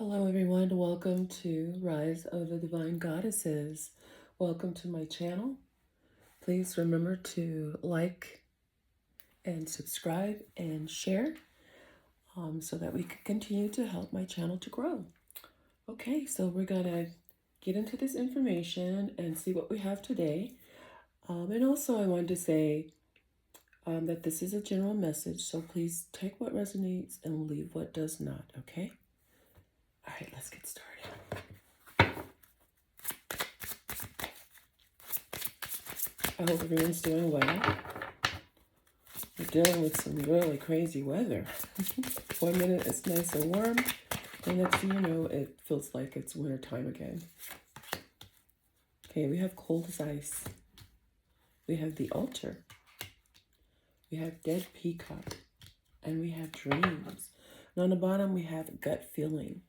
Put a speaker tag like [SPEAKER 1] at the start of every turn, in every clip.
[SPEAKER 1] Hello, everyone. Welcome to Rise of the Divine Goddesses. Welcome to my channel. Please remember to like and subscribe and share so that we can continue to help my channel to grow. Okay, so we're going to get into this information and see what we have today. And also, I wanted to say that this is a general message, so please take what resonates and leave what does not, okay? All right, let's get started. I hope everyone's doing well. We're dealing with some really crazy weather. 1 minute it's nice and warm, and next thing you know, it feels like it's winter time again. Okay, we have cold as ice. We have the altar. We have dead peacock. And we have dreams. And on the bottom, we have gut feeling.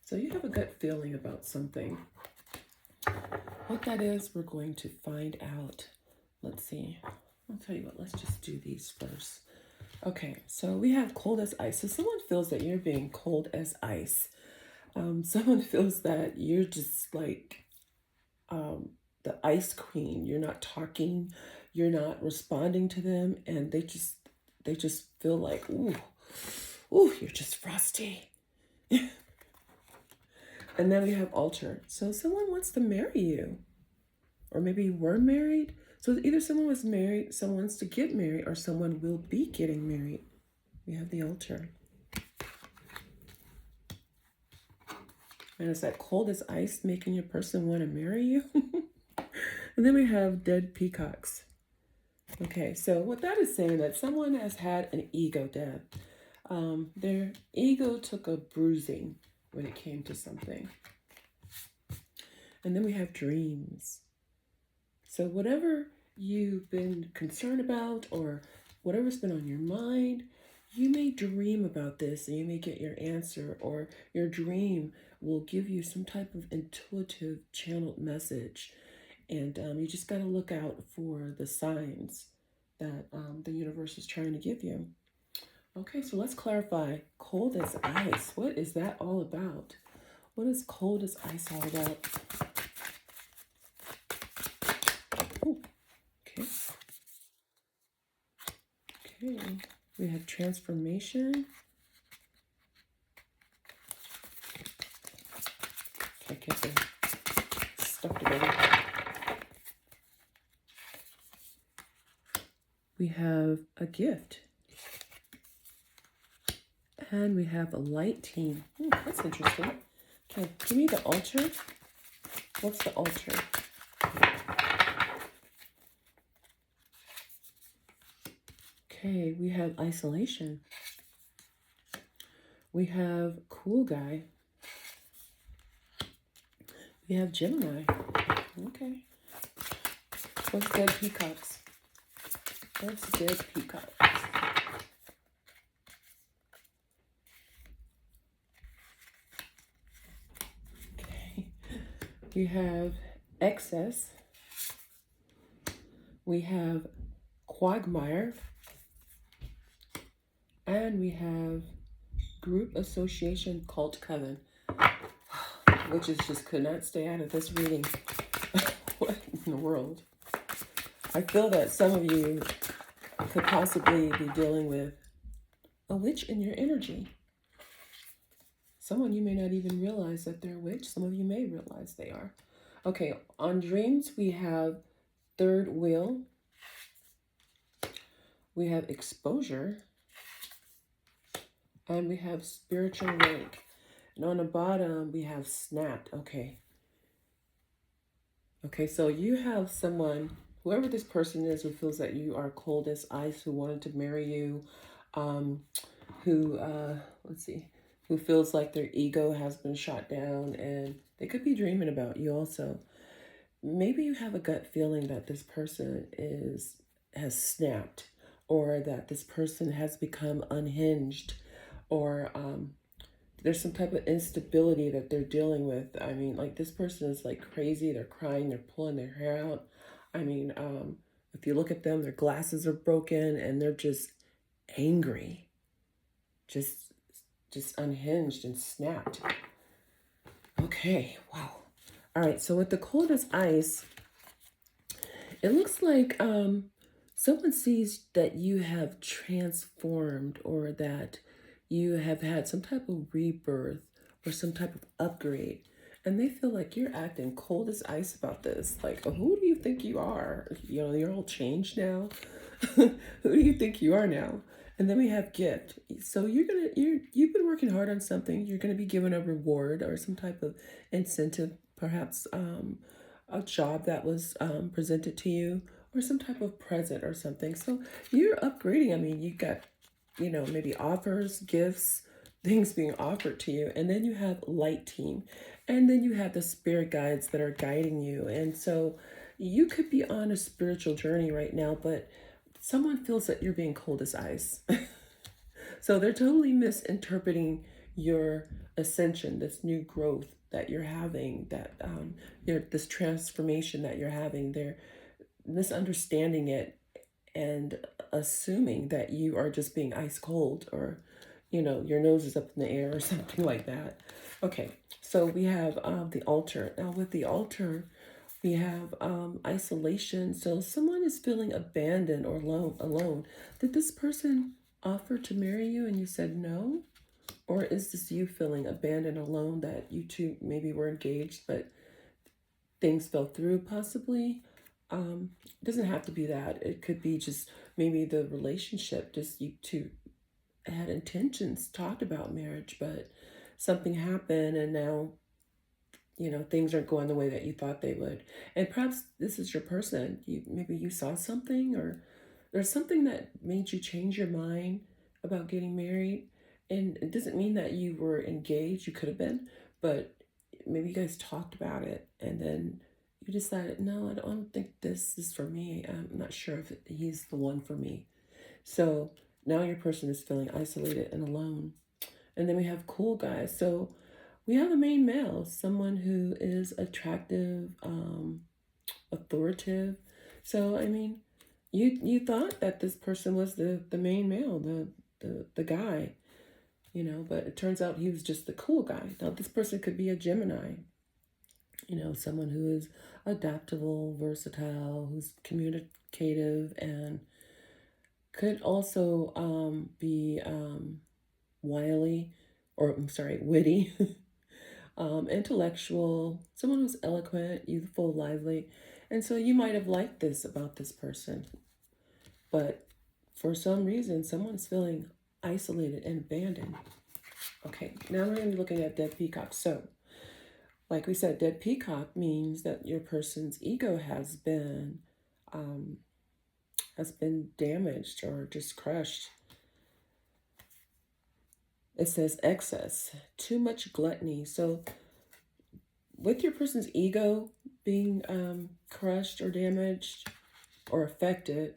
[SPEAKER 1] So you have a gut feeling about something. What that is, we're going to find out. Let's see. I'll tell you what, let's just do these first. Okay, so we have cold as ice. So someone feels that you're being cold as ice. Someone feels that you're just like the ice queen. You're not talking, you're not responding to them, and they just feel like, ooh, you're just frosty. And then we have altar. So someone wants to marry you. Or maybe you were married. So either someone was married, someone wants to get married, or someone will be getting married. We have the altar. And it's that cold as ice making your person want to marry you. And then we have dead peacocks. Okay, so what that is saying that someone has had an ego death. Their ego took a bruising when it came to something. And then we have dreams. So whatever you've been concerned about or whatever's been on your mind, you may dream about this and you may get your answer, or your dream will give you some type of intuitive channeled message. And you just got to look out for the signs that the universe is trying to give you. Okay, so let's clarify. Cold as ice. What is that all about? What is cold as ice all about? Ooh, okay. Okay, we have transformation. I can't get stuck together. We have a gift. And we have a light team. That's interesting. Okay, give me the altar. What's the altar? Okay, we have isolation. We have cool guy. We have Gemini. Okay. What's dead peacocks? What's dead peacocks? Okay. We have excess. We have quagmire. And we have group association cult coven, which is just could not stay out of this reading. What in the world? I feel that some of you could possibly be dealing with a witch in your energy. Someone you may not even realize that they're a witch. Some of you may realize they are. Okay, on dreams, we have third wheel. We have exposure. And we have spiritual rank. And on the bottom, we have snapped. Okay. Okay, so you have someone, whoever this person is, who feels that you are cold as ice, who wanted to marry you, who feels like their ego has been shot down, and they could be dreaming about you also. Maybe you have a gut feeling that this person has snapped, or that this person has become unhinged, or there's some type of instability that they're dealing with. I mean, like this person is like crazy. They're crying. They're pulling their hair out. I mean, if you look at them, their glasses are broken and they're just angry. Just just unhinged and snapped. Okay, wow. All right, so with the cold as ice, it looks like someone sees that you have transformed or that you have had some type of rebirth or some type of upgrade. And they feel like you're acting cold as ice about this. Like, who do you think you are? You know, you're all changed now. Who do you think you are now? And then we have gift. So you've been working hard on something. You're gonna be given a reward or some type of incentive, perhaps a job that was presented to you, or some type of present or something. So you're upgrading. I mean, you got, maybe offers, gifts, things being offered to you. And then you have light team. And then you have the spirit guides that are guiding you. And so you could be on a spiritual journey right now, but someone feels that you're being cold as ice. So they're totally misinterpreting your ascension, this new growth that you're having, that this transformation that you're having. They're misunderstanding it and assuming that you are just being ice cold, or your nose is up in the air or something like that. Okay, so we have the altar. Now with the altar, we have isolation. So someone is feeling abandoned or alone. Did this person offer to marry you and you said no? Or is this you feeling abandoned, alone, that you two maybe were engaged, but things fell through possibly? It doesn't have to be that. It could be just maybe the relationship, just you two had intentions, talked about marriage, but something happened and now, things aren't going the way that you thought they would. And perhaps this is your person. Maybe you saw something, or there's something that made you change your mind about getting married. And it doesn't mean that you were engaged. You could have been, but maybe you guys talked about it and then you decided, no, I don't think this is for me. I'm not sure if he's the one for me. So now your person is feeling isolated and alone. And then we have cool guys. So we have a main male, someone who is attractive, authoritative. So, I mean, you thought that this person was the main male, the guy, but it turns out he was just the cool guy. Now, this person could be a Gemini, someone who is adaptable, versatile, who's communicative, and could also be wily, or I'm sorry, witty, intellectual, someone who's eloquent, youthful, lively. And so you might have liked this about this person, but for some reason, someone's feeling isolated and abandoned. Okay, now we're going to be looking at dead peacock. So, like we said, dead peacock means that your person's ego has been damaged or just crushed. It says excess, too much gluttony. So with your person's ego being crushed or damaged or affected,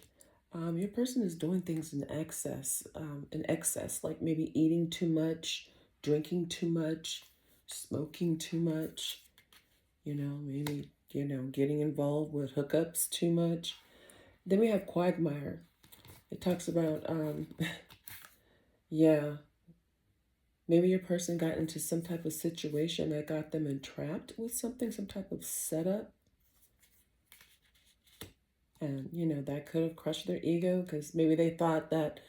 [SPEAKER 1] your person is doing things in excess, like maybe eating too much, drinking too much, smoking too much, maybe, getting involved with hookups too much. Then we have quagmire. It talks about, yeah, maybe your person got into some type of situation that got them entrapped with something, some type of setup. And, that could have crushed their ego because maybe they thought that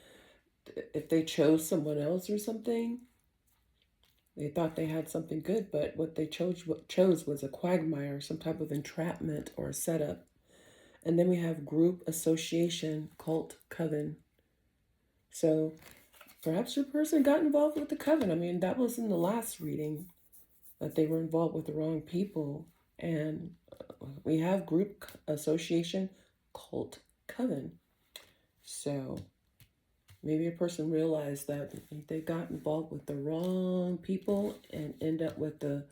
[SPEAKER 1] if they chose someone else or something, they thought they had something good, but what they chose was a quagmire, some type of entrapment or a setup. And then we have group, association, cult, coven. So perhaps your person got involved with the coven. I mean, that was in the last reading, that they were involved with the wrong people. And we have group, association, cult, coven. So maybe a person realized that they got involved with the wrong people and end up with the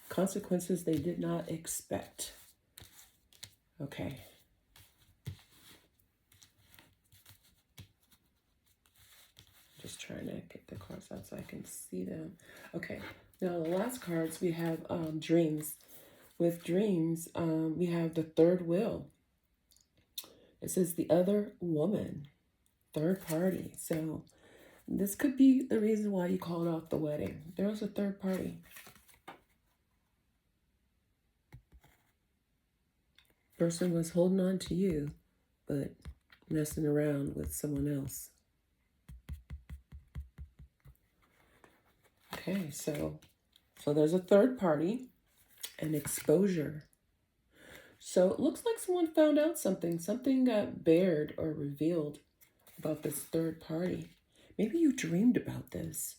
[SPEAKER 1] consequences they did not expect. Okay. Just trying to get the cards out so I can see them. Okay. Now the last cards, we have dreams. With dreams, we have the third wheel. It says the other woman, third party. So This could be the reason why you called off the wedding. There was a third party. Person was holding on to you, but messing around with someone else. Okay, so there's a third party and exposure. So it looks like someone found out something. Something got bared or revealed about this third party. Maybe you dreamed about this.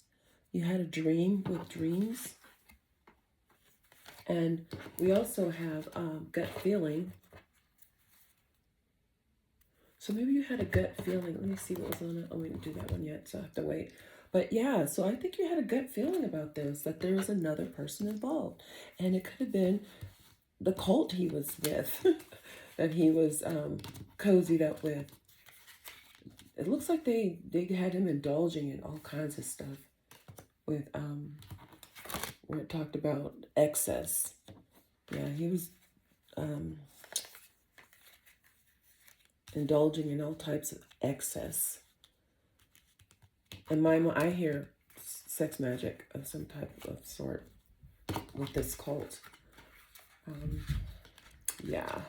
[SPEAKER 1] You had a dream with dreams. And we also have gut feeling. So maybe you had a gut feeling. Let me see what was on it. Oh, we didn't do that one yet, so I have to wait. But yeah, so I think you had a gut feeling about this, that there was another person involved. And it could have been the cult he was with, that he was cozied up with. It looks like they had him indulging in all kinds of stuff with, where it talked about excess. Yeah, he was indulging in all types of excess. And I hear sex magic of some type of sort with this cult. Yeah.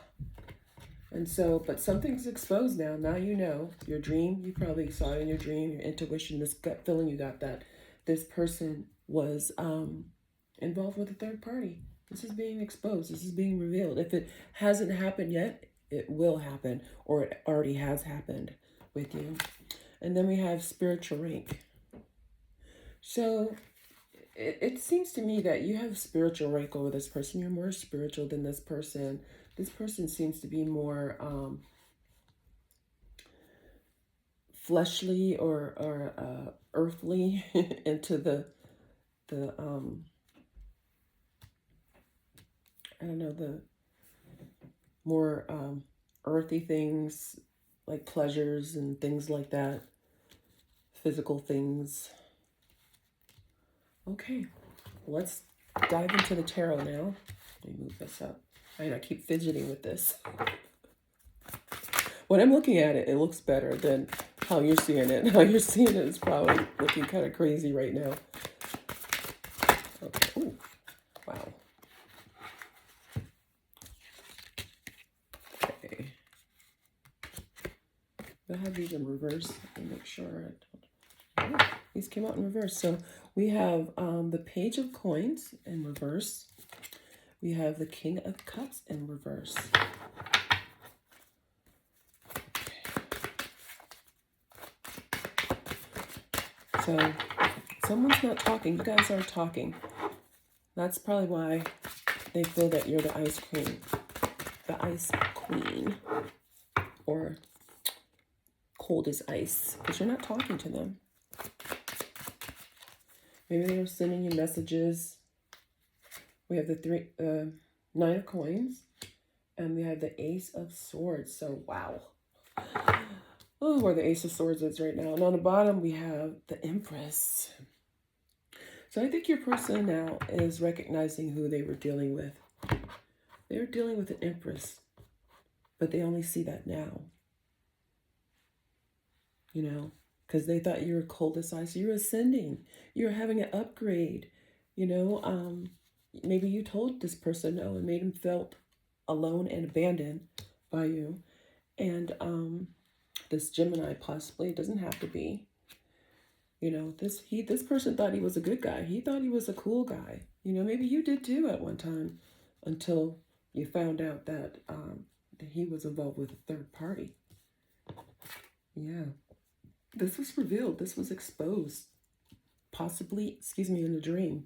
[SPEAKER 1] And so, but something's exposed now. Now you know. Your dream, you probably saw it in your dream, your intuition, this gut feeling you got that this person was involved with a third party. This is being exposed. This is being revealed. If it hasn't happened yet, it will happen, or it already has happened with you. And then we have spiritual rank. So it seems to me that you have spiritual rank over this person. You're more spiritual than this person. This person seems to be more fleshly or earthly into the I don't know, the more earthy things like pleasures and things like that, physical things. Okay, let's dive into the tarot now. Let me move this up. I keep fidgeting with this. When I'm looking at it, it looks better than how you're seeing it. How you're seeing it is probably looking kind of crazy right now. Okay. Ooh. Wow. Okay. I have these in reverse. Let me make sure. These came out in reverse. So we have the Page of Coins in reverse. We have the King of Cups in reverse. So someone's not talking. You guys aren't talking. That's probably why they feel that you're the ice queen. The ice queen. Or cold as ice. Because you're not talking to them. Maybe they were sending you messages. We have the Nine of Coins. And we have the Ace of Swords. So, wow. Oh, where the Ace of Swords is right now. And on the bottom, we have the Empress. So I think your person now is recognizing who they were dealing with. They were dealing with an Empress. But they only see that now. You know, because they thought you were cold as ice. You were ascending. You were having an upgrade. You know, maybe you told this person no and made him felt alone and abandoned by you. And this Gemini possibly, it doesn't have to be. You know, this person thought he was a good guy. He thought he was a cool guy. You know, maybe you did too at one time until you found out that he was involved with a third party. Yeah. This was revealed. This was exposed. Possibly, in a dream.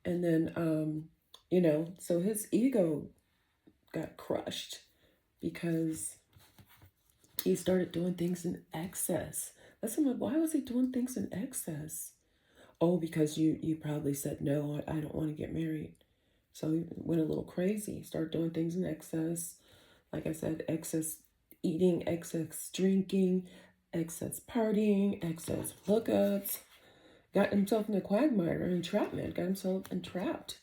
[SPEAKER 1] And then, you know, so his ego got crushed because he started doing things in excess. That's why was he doing things in excess? Oh, because you probably said, no, I don't want to get married. So he went a little crazy, started doing things in excess. Like I said, excess eating, excess drinking, excess partying, excess hookups. Got himself in a quagmire, entrapment, got himself entrapped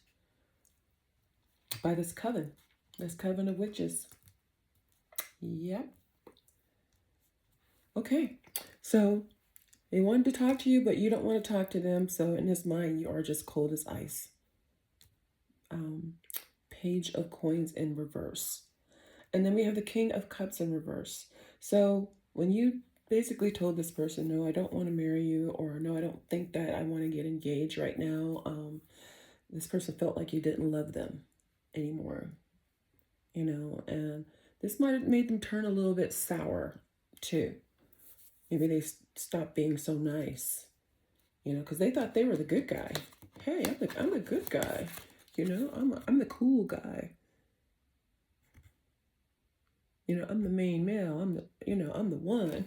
[SPEAKER 1] by this coven of witches. Yep. Okay, so They wanted to talk to you, but you don't want to talk to them. So in his mind, you are just cold as ice. Page of Coins in reverse. And then we have the King of Cups in reverse. So when you basically told this person, no, I don't want to marry you, or no, I don't think that I want to get engaged right now, this person felt like you didn't love them anymore, and this might have made them turn a little bit sour too. Maybe they stopped being so nice, because they thought they were the good guy. Hey, I'm the good guy, I'm the cool guy. I'm the main male. I'm the one.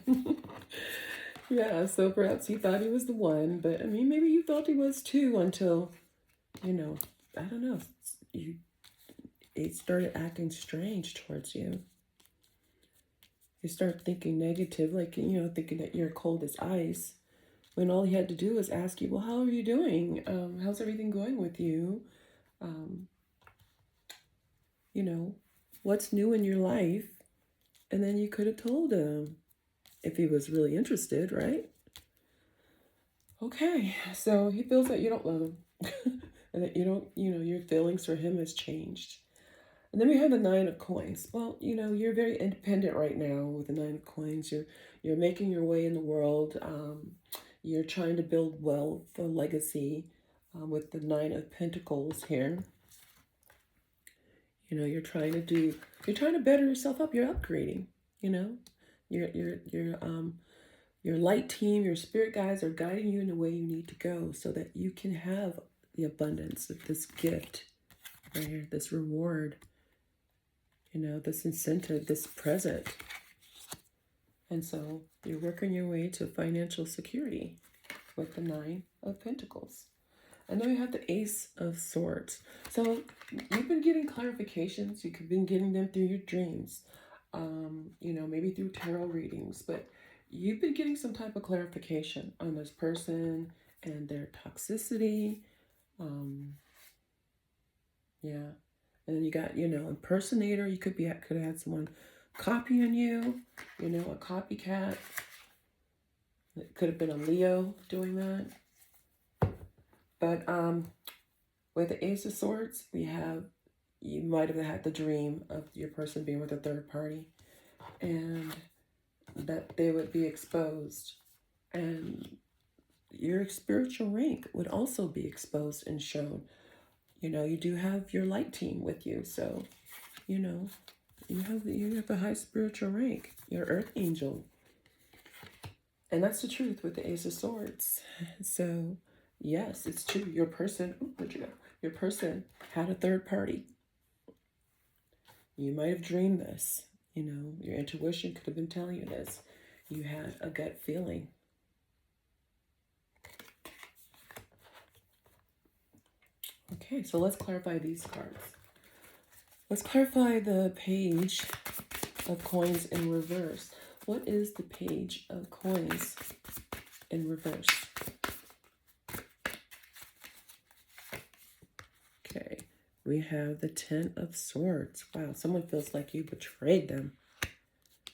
[SPEAKER 1] Yeah, so perhaps he thought he was the one, but I mean, maybe you thought he was too until, I don't know, it started acting strange towards you. You start thinking negative, like, thinking that you're cold as ice, when all he had to do was ask you, well, how are you doing? How's everything going with you? What's new in your life? And then you could have told him if he was really interested, right? Okay, so he feels that you don't love him and that you don't, your feelings for him has changed. And then we have the Nine of Coins. Well, you're very independent right now with the Nine of Coins. You're making your way in the world. You're trying to build wealth, a legacy, with the Nine of Pentacles here. You're trying to better yourself up. You're upgrading. Your light team, your spirit guides are guiding you in the way you need to go, so that you can have the abundance of this gift right here, this reward, this incentive, this present. And so you're working your way to financial security with the Nine of Pentacles. And then we have the Ace of Swords. So you've been getting clarifications. You've been getting them through your dreams, maybe through tarot readings. But you've been getting some type of clarification on this person and their toxicity. Yeah. And then you got, impersonator. You could have had someone copying you, a copycat. It could have been a Leo doing that. But with the Ace of Swords, you might have had the dream of your person being with a third party, and that they would be exposed. And your spiritual rank would also be exposed and shown. You do have your light team with you, so, you have a high spiritual rank, your earth angel. And that's the truth with the Ace of Swords. So yes, it's true. Your person, where'd you go? Your person had a third party. You might have dreamed this. Your intuition could have been telling you this. You had a gut feeling. Okay, so let's clarify these cards. Let's clarify the Page of Coins in reverse. What is the Page of Coins in reverse? Okay, we have the Ten of Swords. Wow, someone feels like you betrayed them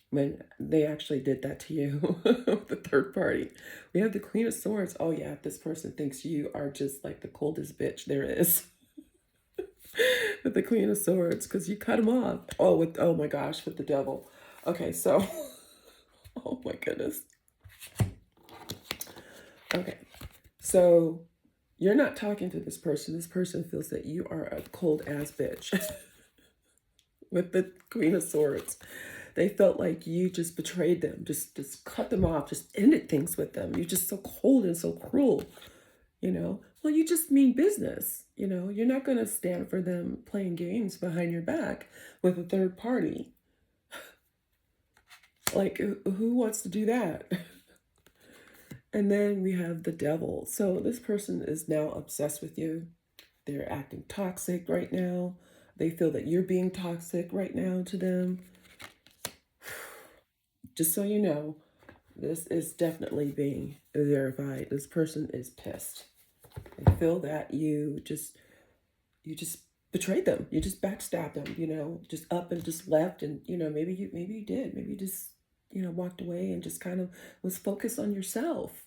[SPEAKER 1] when they actually did that to you with the third party. We have the Queen of Swords. Oh yeah, this person thinks you are just like the coldest bitch there is. With the Queen of Swords, because you cut him off. Oh my gosh, with the Devil. Okay, so, oh my goodness. Okay, so you're not talking to this person. This person feels that you are a cold ass bitch. With the Queen of Swords, they felt like you just betrayed them, just cut them off, just ended things with them. You're just so cold and so cruel, Well, you just mean business, You're not going to stand for them playing games behind your back with a third party. Like, who wants to do that? And then we have the Devil. So this person is now obsessed with you. They're acting toxic right now. They feel that you're being toxic right now to them. Just so you know, this is definitely being verified. This person is pissed. They feel that you just betrayed them. You just backstabbed them, just up and just left. And, maybe you did. Maybe you just, walked away and just kind of was focused on yourself.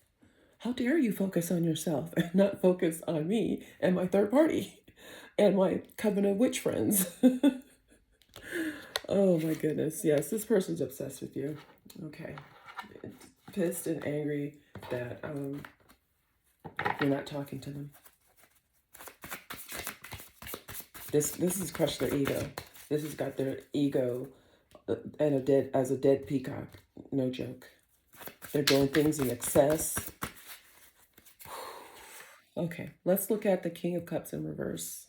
[SPEAKER 1] How dare you focus on yourself and not focus on me and my third party and my coven of witch friends? Oh my goodness. Yes, this person's obsessed with you. Okay. Pissed and angry that you're not talking to them. This has crushed their ego. This has got their ego and a dead peacock. No joke. They're doing things in excess. Okay, let's look at the King of Cups in reverse.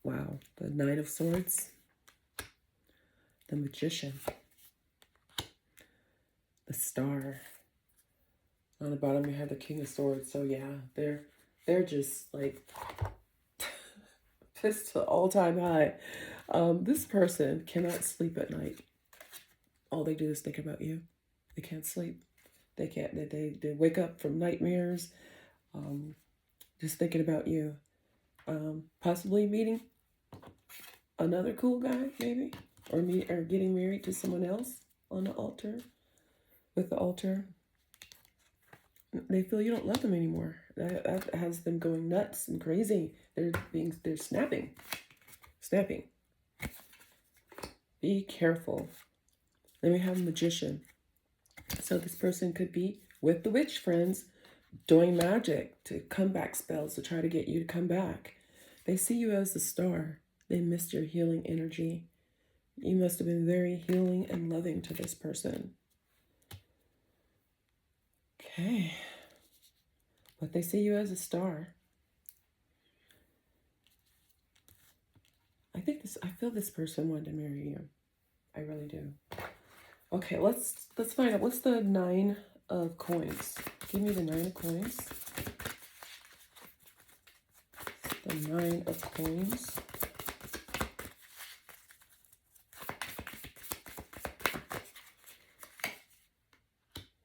[SPEAKER 1] Wow, the Nine of Swords, the Magician, the Star. On the bottom we have the King of Swords. So yeah, they're just like pissed to all-time high. This person cannot sleep at night. All they do is think about you. They can't sleep. They can't. They wake up from nightmares, just thinking about you. Possibly meeting another cool guy, maybe, or getting married to someone else on the altar. With the altar, they feel you don't love them anymore. That has them going nuts and crazy. They're snapping. Be careful. Then we have a Magician. So this person could be with the witch friends doing magic to comeback spells to try to get you to come back. They see you as the star. They missed your healing energy. You must have been very healing and loving to this person. Okay. But they see you as a star. I feel this person wanted to marry you. I really do. Okay, let's find out. What's the Nine of Coins? Give me the Nine of Coins. The Nine of Coins.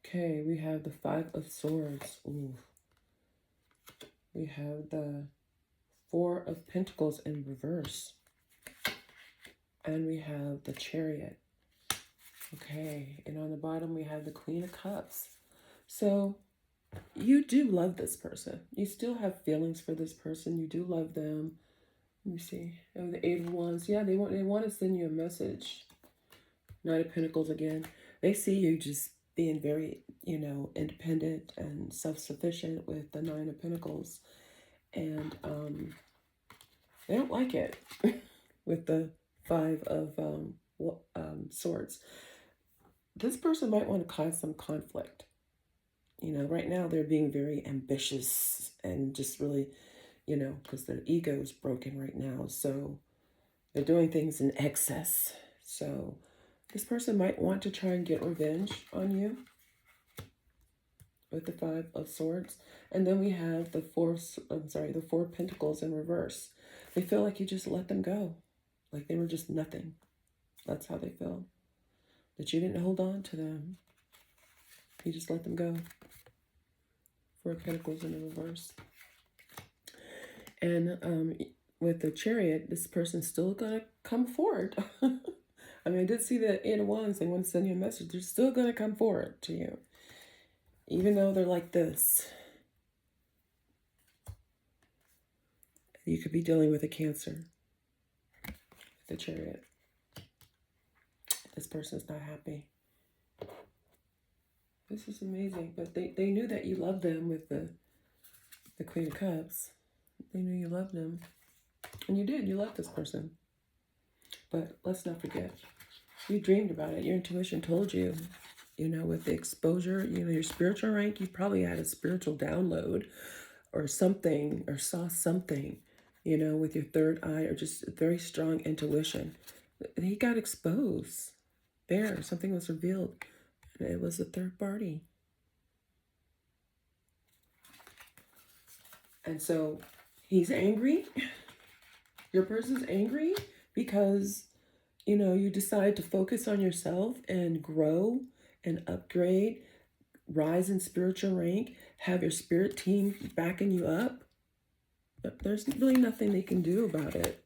[SPEAKER 1] Okay, we have the Five of Swords. Ooh. We have the Four of Pentacles in reverse. And we have the Chariot. Okay, and on the bottom we have the Queen of Cups. So you do love this person. You still have feelings for this person. You do love them. Let me see. Oh, the Eight of Wands. Yeah, they want to send you a message. Knight of Pentacles again. They see you just being very, independent and self-sufficient with the Nine of Pentacles. And they don't like it with the Five of Swords. This person might want to cause some conflict. Right now they're being very ambitious and just really, because their ego is broken right now. So they're doing things in excess. So this person might want to try and get revenge on you with the Five of Swords. And then we have the Four of Pentacles in reverse. They feel like you just let them go. Like they were just nothing. That's how they feel. That you didn't hold on to them. You just let them go. Four of Pentacles in the reverse. And with the Chariot, this person's still going to come forward. I mean, I did see the Eight of Wands. They want to send you a message. They're still going to come forward to you. Even though they're like this. You could be dealing with a Cancer. The Chariot. This person's not happy. This is amazing. But they knew that you loved them with the Queen of Cups. They knew you loved them. And you did. You loved this person. But let's not forget. You dreamed about it. Your intuition told you. With the exposure, your spiritual rank, you probably had a spiritual download or something, or saw something, with your third eye, or just very strong intuition. He got exposed. There, something was revealed. And it was a third party. And so he's angry. Your person's angry because, you decide to focus on yourself and grow and upgrade, rise in spiritual rank, have your spirit team backing you up. But there's really nothing they can do about it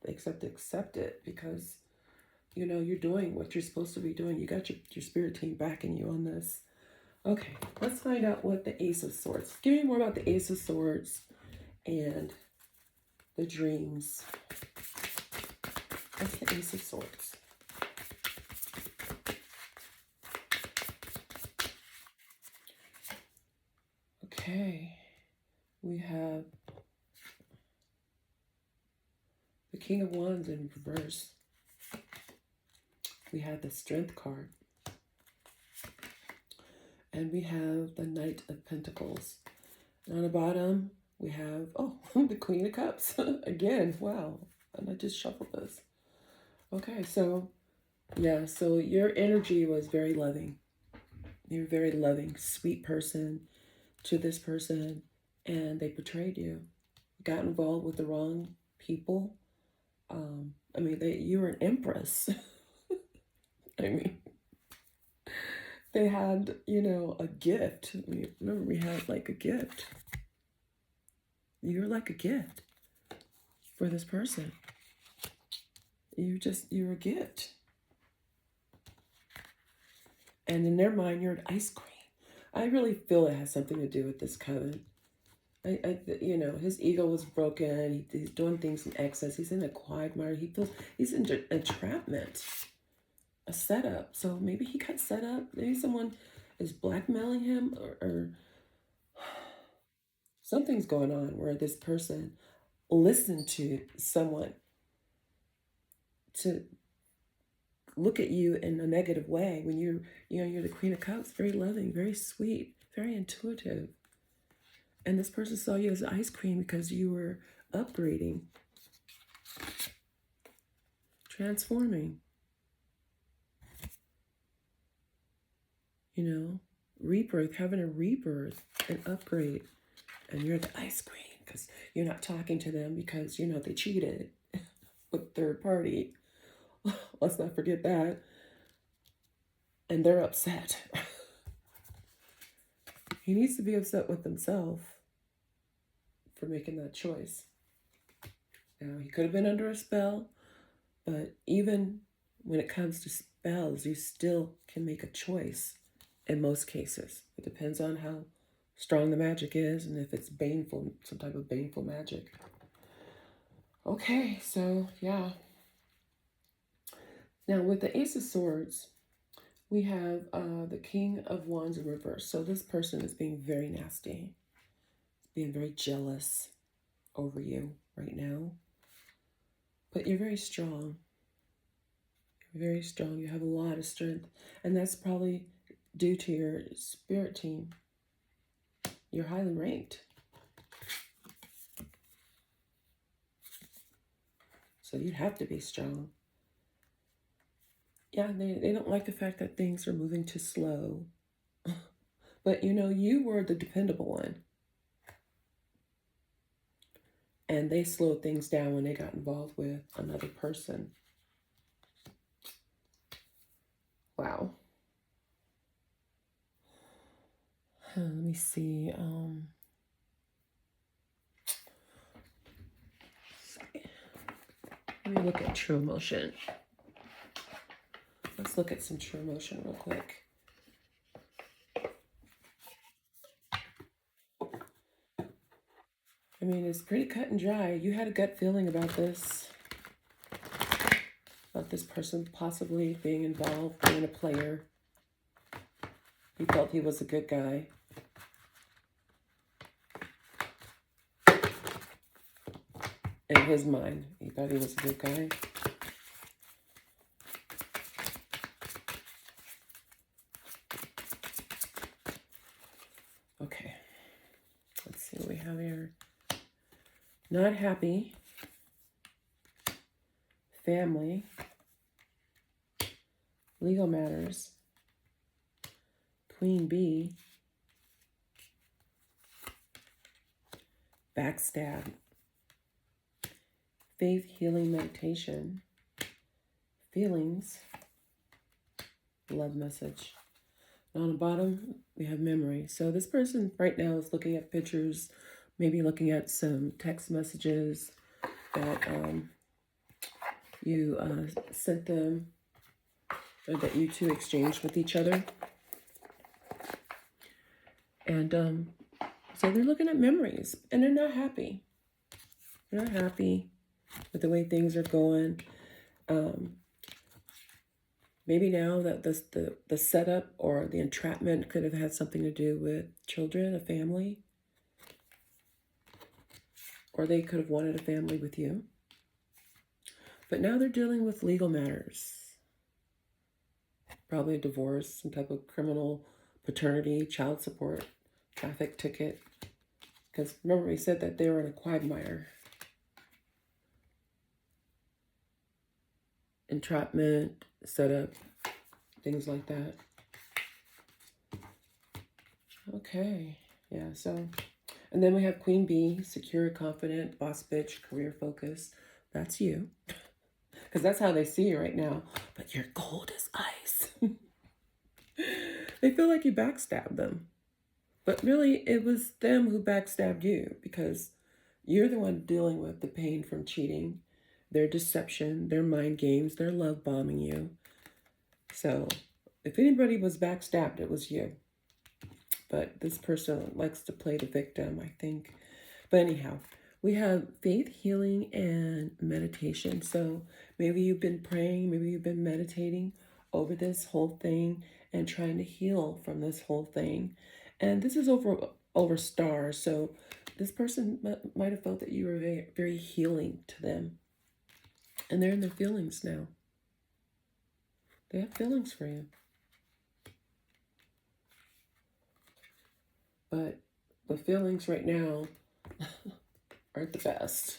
[SPEAKER 1] except accept it because, you're doing what you're supposed to be doing. You got your spirit team backing you on this. Okay, let's find out what the Ace of Swords. Give me more about the Ace of Swords and the dreams. What's the Ace of Swords? Okay, we have the King of Wands in reverse. We have the Strength card. And we have the Knight of Pentacles. And on the bottom, we have, oh, the Queen of Cups. Again, wow. And I just shuffled this. Okay, so, yeah, so your energy was very loving. You're a very loving, sweet person to this person, and they betrayed you. Got involved with the wrong people. I mean, you were an empress. I mean, they had, you know, a gift. Remember, we had like a gift. You're like a gift for this person. You're a gift. And in their mind, you're an ice cream. I really feel it has something to do with this coven. You know, his ego was broken. He's doing things in excess. He's in a quagmire. He feels he's in entrapment, a setup. So maybe he got set up. Maybe someone is blackmailing him, or something's going on where this person listened to someone to look at you in a negative way when you're the Queen of Cups, very loving, very sweet, very intuitive. And this person saw you as ice cream because you were upgrading, transforming, you know, rebirth, having a rebirth, an upgrade. And you're the ice cream because you're not talking to them because, you know, they cheated with third party. Let's not forget that. And they're upset. He needs to be upset with himself for making that choice. Now, he could have been under a spell, but even when it comes to spells, you still can make a choice in most cases. It depends on how strong the magic is and if it's baneful, some type of baneful magic. Okay, so yeah. Now with the Ace of Swords, we have the King of Wands in reverse. So this person is being very nasty, being very jealous over you right now. But you're very strong. You're very strong. You have a lot of strength. And that's probably due to your spirit team. You're highly ranked. So you'd have to be strong. Yeah, they don't like the fact that things are moving too slow. But, you know, you were the dependable one. And they slowed things down when they got involved with another person. Wow. Let me see. Let me look at true emotion. Let's look at some true emotion real quick. I mean, it's pretty cut and dry. You had a gut feeling about this. About this person possibly being involved, being a player. You felt he was a good guy. In his mind, he thought he was a good guy. Okay. Let's see what we have here. Not happy. Family. Legal matters. Queen Bee. Backstabbed. Faith, healing, meditation. Feelings. Love message. And on the bottom, we have memory. So this person right now is looking at pictures, maybe looking at some text messages that you sent them, or that you two exchanged with each other. And so they're looking at memories and they're not happy. They're not happy with the way things are going. Maybe now that the setup or the entrapment could have had something to do with children, a family, or they could have wanted a family with you. But now they're dealing with legal matters. Probably a divorce, some type of criminal paternity, child support, traffic ticket. Because remember, we said that they were in a quagmire. Entrapment, setup, things like that. Okay, yeah, so, and then we have Queen Bee, secure, confident, boss bitch, career focus. That's you. Because that's how they see you right now. But you're cold as ice. They feel like you backstabbed them. But really, it was them who backstabbed you because you're the one dealing with the pain from cheating, their deception, their mind games, their love bombing you. So if anybody was backstabbed, it was you. But this person likes to play the victim, I think. But anyhow, we have faith, healing, and meditation. So maybe you've been praying, maybe you've been meditating over this whole thing and trying to heal from this whole thing. And this is over stars. So this person might have felt that you were very, very healing to them. And they're in their feelings now. They have feelings for you. But the feelings right now aren't the best.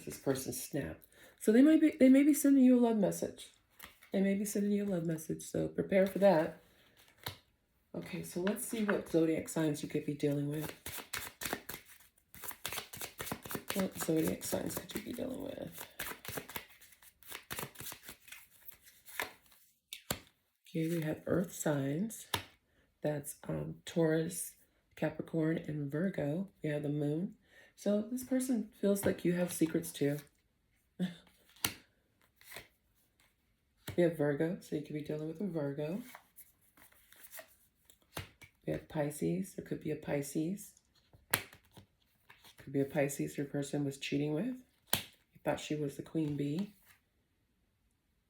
[SPEAKER 1] This person snapped. So they may be sending you a love message. They may be sending you a love message. So prepare for that. Okay, so let's see what zodiac signs you could be dealing with. What zodiac signs could you be dealing with? Okay, we have earth signs. That's Taurus, Capricorn, and Virgo. We have the moon. So this person feels like you have secrets too. We have Virgo, so you could be dealing with a Virgo. We have Pisces. There could be a Pisces. Could be a Pisces your person was cheating with. He thought she was the queen bee.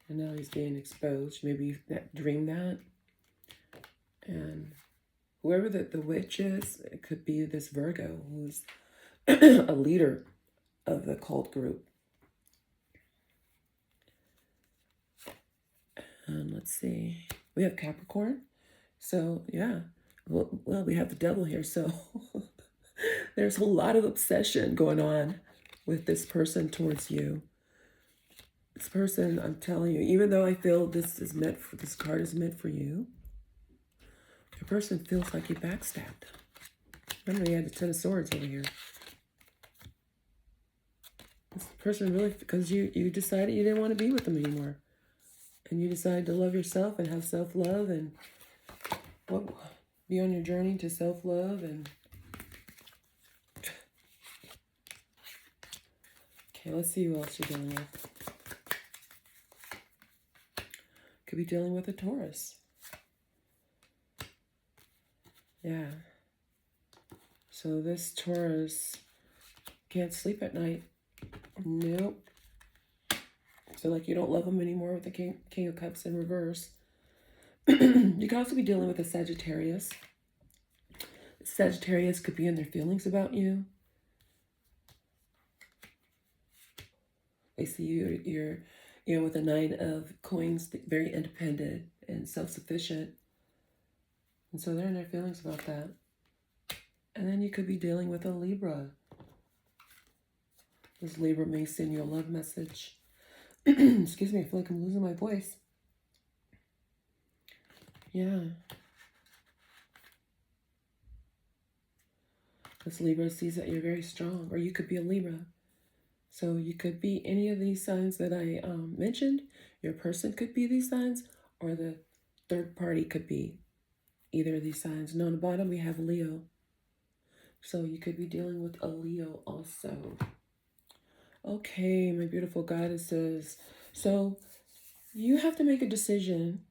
[SPEAKER 1] And now he's being exposed. Maybe you dreamed that. And whoever the witch is, it could be this Virgo who's a leader of the cult group. And let's see. We have Capricorn. So, yeah. Well, we have the devil here. So, there's a lot of obsession going on with this person towards you. This person, I'm telling you, even though I feel this card is meant for you, the person feels like you backstabbed. Remember, he had the Ten of Swords over here. This person really, because you decided you didn't want to be with them anymore. And you decided to love yourself and have self-love and be on your journey to self-love. And okay, let's see who else you're dealing with. Could be dealing with a Taurus. Yeah. So this Taurus can't sleep at night. Nope. Feel like you don't love them anymore with the King of Cups in reverse. You could also be dealing with a Sagittarius. Sagittarius could be in their feelings about you. They see you're with a Nine of Coins, very independent and self-sufficient. And so they're in their feelings about that. And then you could be dealing with a Libra. This Libra may send you a love message. Excuse me, I feel like I'm losing my voice. Yeah. This Libra sees that you're very strong, or you could be a Libra. So you could be any of these signs that I mentioned. Your person could be these signs, or the third party could be either of these signs. And on the bottom, we have Leo. So you could be dealing with a Leo also. Okay, my beautiful goddesses. So you have to make a decision.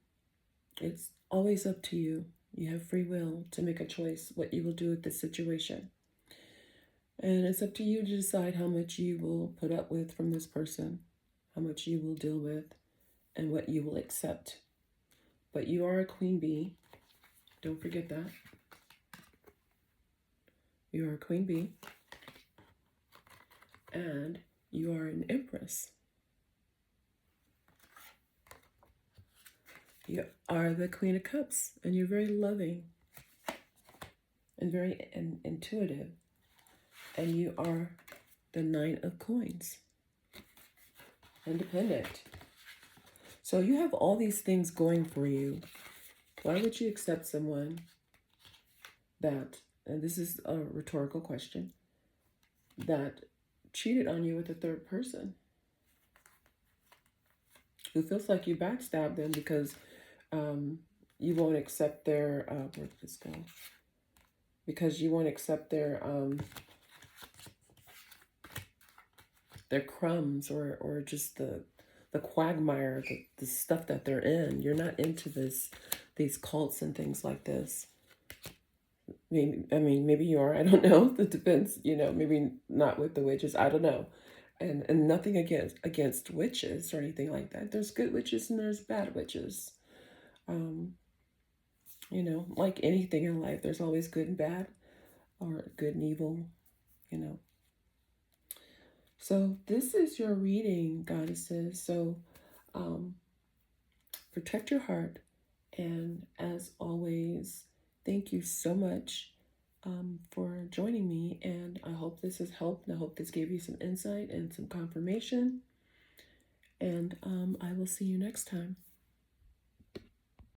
[SPEAKER 1] It's always up to you. You have free will to make a choice what you will do with this situation. And it's up to you to decide how much you will put up with from this person, how much you will deal with, and what you will accept. But you are a queen bee. Don't forget that. You are a queen bee. And you are an empress. You are the Queen of Cups, and you're very loving and very intuitive. And you are the Nine of Coins, independent. So you have all these things going for you. Why would you accept someone that, and this is a rhetorical question, that cheated on you with a third person? Who feels like you backstabbed them because you won't accept their, where did this go? Because you won't accept their crumbs or just the quagmire, the stuff that they're in. You're not into these cults and things like this. Maybe you are. I don't know. It depends. Maybe not with the witches. I don't know. And nothing against witches or anything like that. There's good witches and there's bad witches. Like anything in life, there's always good and bad, or good and evil. So this is your reading, goddesses. So protect your heart. And as always, thank you so much for joining me. And I hope this has helped. And I hope this gave you some insight and some confirmation. And I will see you next time.